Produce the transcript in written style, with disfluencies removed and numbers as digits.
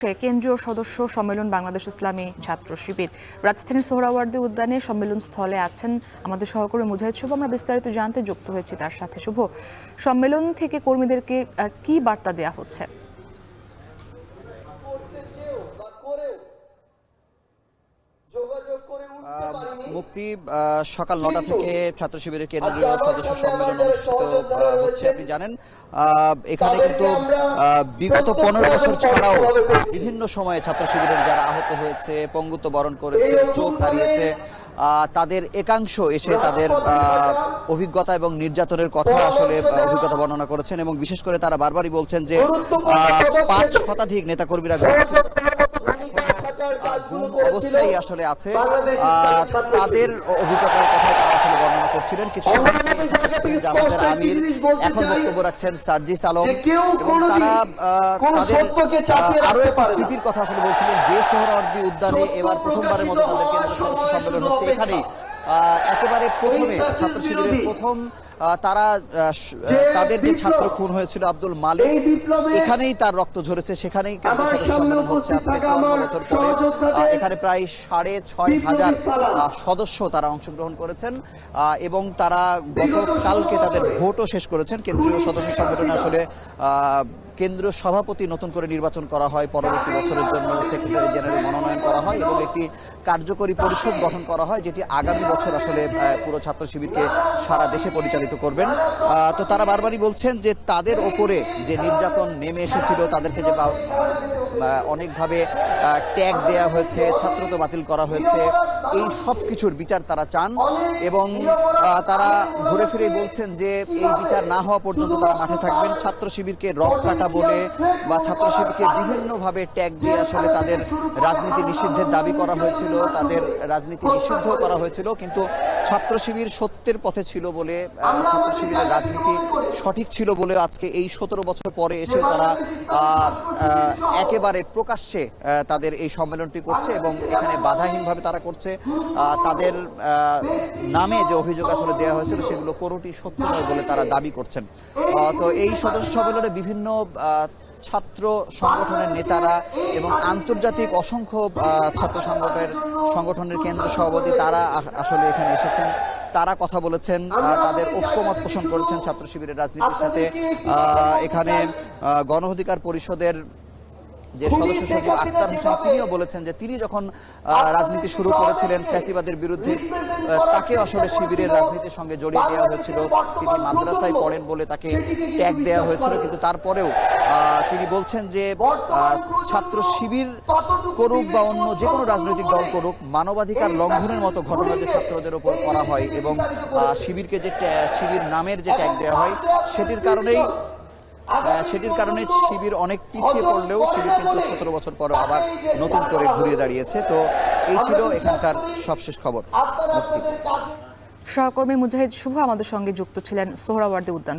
কেন্দ্রীয় সদস্য সম্মেলন বাংলাদেশ ইসলামী ছাত্র শিবির রাজধানীর সোহরাওয়ার্দী উদ্যানে সম্মেলন স্থলে আছেন আমাদের সহকর্মী মুজাহিদ শুভ। আমরা বিস্তারিত জানতে যুক্ত হয়েছি তার সাথে। শুভ, সম্মেলন থেকে কর্মীদেরকে কি বার্তা দেওয়া হচ্ছে? মুক্তি সকাল ৯টা থেকে ছাত্র শিবিরের কেন্দ্রীয় সদস্য সম্মেলন অনুষ্ঠিত হচ্ছে। আপনি জানেন এখানে কিন্তু বিগত ১৫ বছর ছাড়াও বিভিন্ন সময়ে ছাত্র শিবিরের যারা আহত হয়েছে, পঙ্গুত্ব বরণ করেছে, চোখ হারিয়েছে, তাদের একাংশ এসে তাদের অভিজ্ঞতা এবং নির্যাতনের কথা আসলে অভিজ্ঞতা বর্ণনা করেছেন এবং বিশেষ করে তারা বারবারই বলছেন যে ৫ শতাধিক নেতাকর্মীরা অবস্থায় আসলে আছে, তাদের অভিজ্ঞতার কথা তারা আসলে বর্ণনা করছিলেন। কিছু জামাতের আমির এখন বক্তব্য রাখছেন সার্জিস আলম, এবং তারা তাদের আরো একটা স্মৃতির কথা আসলে বলছিলেন যে সোহরাওয়ার্দী উদ্যানে এবার প্রথমবারের মতো তাদের কেন্দ্রীয় সদস্য সম্মেলন হচ্ছে। এখানেই একেবারে প্রথমে ছাত্র শিবিরের প্রথম তারা তাদের যে ছাত্র খুন হয়েছিল আব্দুল মালিক, এখানেই তার রক্ত ঝরেছে, সেখানেই কেন্দ্রীয় সদস্য সম্মেলন হচ্ছে আজকে ৫৪ বছর পরে। এখানে প্রায় ৬,৫০০ সদস্য তারা অংশগ্রহণ করেছেন এবং তারা গতকালকে তাদের ভোটও শেষ করেছেন। কেন্দ্রীয় সদস্য সম্মেলনে আসলে কেন্দ্রীয় সভাপতি নতুন করে নির্বাচন করা হয়, পরবর্তী বছরের জন্য সেক্রেটারি জেনারেল মনোনয়ন করা হয় এবং একটি কার্যকরী পরিষদ গঠন করা হয়, যেটি আগামী বছর আসলে পুরো ছাত্র শিবিরকে সারা দেশে পরিচালিত করবেন। তো তারা বারবারই বলছেন যে তাদের ওপরে যে নির্যাতন নেমে এসেছিল, তাদেরকে যে অনেকভাবে ট্যাগ দেয়া হয়েছে, ছাত্রত্ব বাতিল করা হয়েছে, এই সব কিছুর বিচার তারা চান এবং তারা ঘুরে ফিরে বলছেন যে এই বিচার না হওয়া পর্যন্ত তারা মাঠে থাকবেন। ছাত্র শিবিরকে রক কাটা বলে বা ছাত্র শিবিরকে বিভিন্নভাবে ট্যাগ দিয়ে আসলে তাদের রাজনীতি নিষিদ্ধের দাবি করা হয়েছিল, তাদের রাজনীতি নিষিদ্ধ করা হয়েছিল, কিন্তু ছাত্র শিবির সত্যের পথে ছিল বলে, ছাত্র শিবিরের রাজনীতি সঠিক ছিল বলে আজকে এই ১৭ বছর পরে এসে তারা একেবারে প্রকাশ্যে তাদের এই সম্মেলনটি করছে এবং এখানে বাধাহীনভাবে তারা করছে। তাদের নামে যে অভিযোগ আসলে দেওয়া হয়েছিল সেগুলো কোনোটি সত্য নয় বলে তারা দাবি করছেন। তো এই সদস্য সম্মেলনে বিভিন্ন ছাত্র সংগঠনের নেতারা এবং আন্তর্জাতিক অসংখ্য ছাত্র সংগঠনের কেন্দ্র সভাপতি তারা আসলে এখানে এসেছেন। তারা কথা বলেছেন, তাদের ঐক্যমত পোষণ করেছেন ছাত্র শিবিরের রাজনীতির সাথে। এখানে গণ অধিকার পরিষদের যে সদস্য সচিব আক্তার হোসেন, তিনিও বলেছেন যে তিনি যখন রাজনীতি শুরু করেছিলেন ফ্যাসিবাদের বিরুদ্ধে, তাকে আসলে শিবিরের রাজনীতির সঙ্গে জড়িয়ে দেওয়া হয়েছিল। তিনি মাদ্রাসায় পড়েন বলে তাকে ট্যাগ দেওয়া হয়েছিল, কিন্তু তারপরেও তিনি বলছেন যে ছাত্র শিবির করুক বা অন্য যে কোনো রাজনৈতিক দল করুক, মানবাধিকার লঙ্ঘনের মতো ঘটনা যে ছাত্রদের উপর করা হয় এবং শিবিরকে যে শিবির নামের যে ট্যাগ দেওয়া হয় সেটির কারণে শিবির অনেক পিছিয়ে পড়লেও শিবির কিন্তু ১৭ বছর পর আবার নতুন করে ঘুরিয়ে দাঁড়িয়েছে। তো এই ছিল এখানকার সবশেষ খবর। সহকর্মী মুজাহিদ শুভ আমাদের সঙ্গে যুক্ত ছিলেন সোহরাওয়ার্দী উদ্যান থেকে।